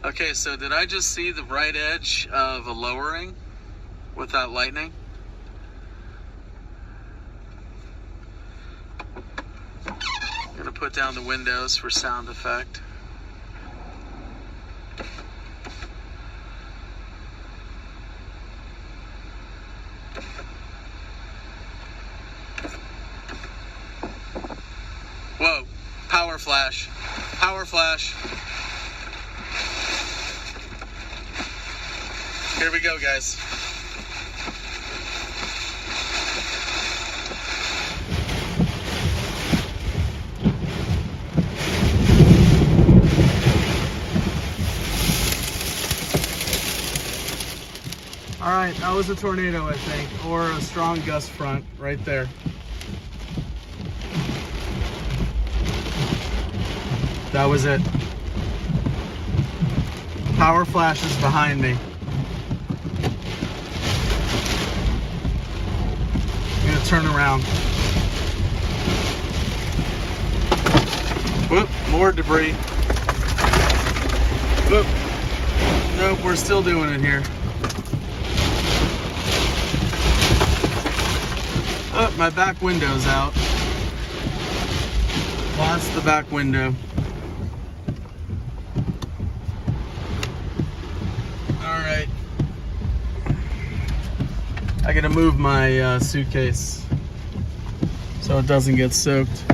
Okay, so did I just see the right edge of a lowering with that lightning? I'm gonna put down the windows for sound effect. Whoa, power flash, power flash. Here we go, guys. All right, that was a tornado, I think, or a strong gust front right there. That was it. Power flashes behind me. I'm gonna turn around. Whoop, more debris. Whoop. Nope, we're still doing it here. Oh, my back window's out. Lost the back window. Alright. I gotta move my suitcase so it doesn't get soaked.